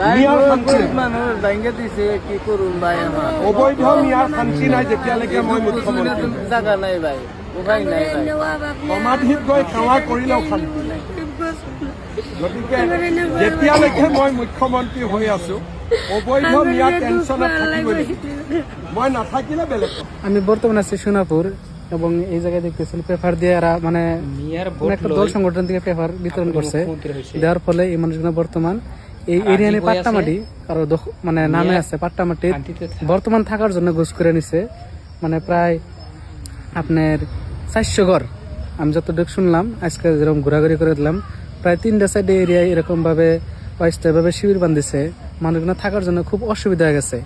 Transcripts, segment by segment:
মিয়ার শান্তি মানুষ ভাঙ্গে দিছে কি করুন ভাই আমার অবৈধ মিয়ার শান্তি নাই যেতিয়ালৈকে মই মুখ্যমন্ত্ৰী জাগা নাই ভাই উপায় নাই ভাই সমাধিত গৈ সেৱা কৰিলেও শান্তি নাই গতিকে যেতিয়ালৈকে মই মুখ্যমন্ত্ৰী হৈ আছো অবৈধ মিয়া টেনচনত থাকিব মই নাথাকিলে বেলেগ আমি বর্তমানে আছি সোনাপুর এবং এই জায়গায় দেখতেছি পেপার দিয়ে এরা মানে একটা দল সংগঠন থেকে পেপার বিতরণ করছে দেওয়ার ফলে এই মানুষগুলো বর্তমান এই এরিয়া নিয়ে পাট্টামাটি কারো মানে নামে আছে পাট্টামাটি বর্তমান থাকার জন্য ঘুষ করে নিছে মানে প্রায় আপনার 400 ঘর আমি যতটুকু শুনলাম আজকে যেরকম ঘোরাঘুরি করে দিলাম প্রায় 3টা সাইডে এরিয়ায় এরকম ভাবে অস্থায়ীভাবে শিবির বান্ধিছে মানুষগুলো থাকার জন্য খুব অসুবিধা হয়ে গেছে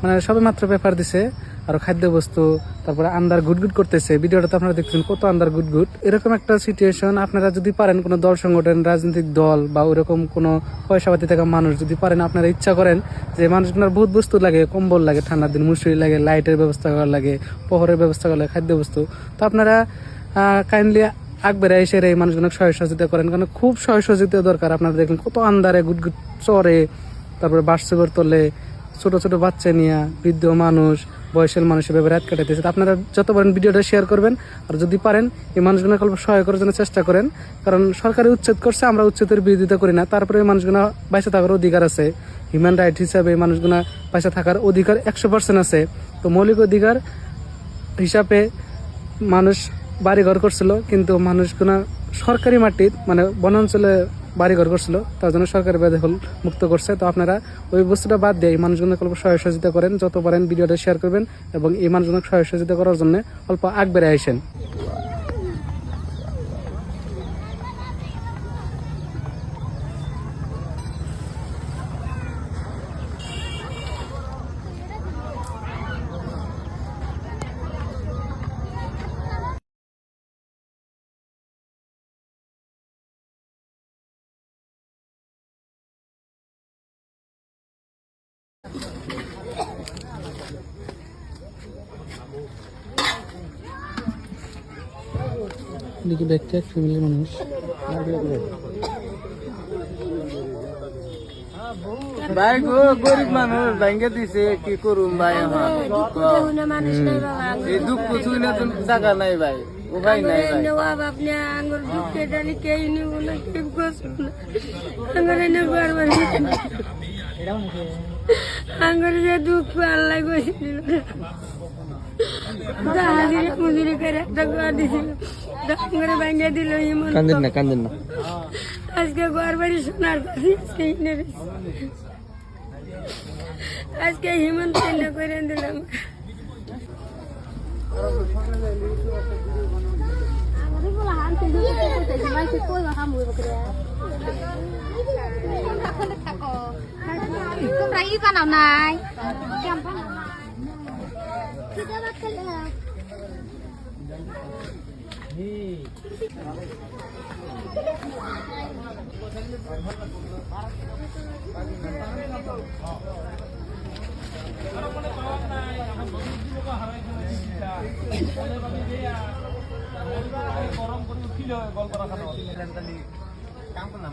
মানে সবে মাত্র পেপার দিছে আর খাদ্য বস্তু তারপরে আন্দার গুটগুট করতেছে ভিডিওটা তো আপনারা দেখছেন কত আন্দার গুটগুট এরকম একটা সিচুয়েশন আপনারা যদি পারেন কোনো দল সংগঠন রাজনৈতিক দল বা ওইরকম কোনো পয়সাপাতি থাকা মানুষ যদি পারেন আপনারা ইচ্ছা করেন যে মানুষগুলোর বহুত বস্তু লাগে কম্বল লাগে ঠান্ডার দিন মুসুরি লাগে লাইটের ব্যবস্থা করা লাগে প্রহরের ব্যবস্থা করা লাগে খাদ্য বস্তু তো আপনারা কাইন্ডলি আগবেরা এসে এই মানুষগুলোকে সহযোগিতা করেন কারণ খুব সহযোগিতা দরকার আপনারা দেখলেন কত আন্দারে গুটগুট চরে তারপরে বাসগর তোলে ছোট ছোট বাচ্চা নিয়ে বৃদ্ধ মানুষ বয়সের মানুষের ব্যাপারে রাত কাটাইতেছে আপনারা যত পারেন ভিডিওটা শেয়ার করবেন আর যদি পারেন এই মানুষগুলো সহায় করার জন্য চেষ্টা করেন কারণ সরকারি উচ্ছেদ করছে আমরা উচ্ছেদের বিরোধিতা করি না তারপরে এই মানুষগুলো বাইসে থাকার অধিকার আছে হিউম্যান রাইট হিসাবে এই মানুষগুলো বাইসে থাকার অধিকার 100% আছে তো মৌলিক অধিকার হিসাবে মানুষ বাড়িঘর করছিল কিন্তু মানুষগুলো সরকারি মাটির মানে বনাঞ্চলে বাড়িঘর করছিল তার জন্য সরকারি বেদখল মুক্ত করছে তো আপনারা ওই বস্তুটা বাদ দিয়ে এই মানুষজনকে অল্প সহযোগিতা করেন যত পারেন ভিডিওটা শেয়ার করবেন এবং এই মানুষজনকে সহযোগিতা করার জন্য অল্প আগ বেড়ে আসেন দেখি ব্যক্তি এক ফ্যামিলির মানুষ ভাই গো গরিব মানুষ ভাঙ্গে দিছে কি করুন ভাই আমার এই দুঃখ শুনে তো জায়গা নাই ভাই উপায় নাই ভাই আপনি আঙ্গুর দুঃখে ডালি কে নিব না কে আঙ্গুর এনে বারবার আঙ্গুর যে দুঃখ আল্লাহ গেছিল মজুরি করে একটা ঘর দিছিল করে ভাঙ্গে দিল কান্দেন না আজকে ঘর বাড়ি শোনার আজকে হিমন্ত করে দিলাম বানাও নাই গরম করে উঠিল গল্প রাখা কাম করলাম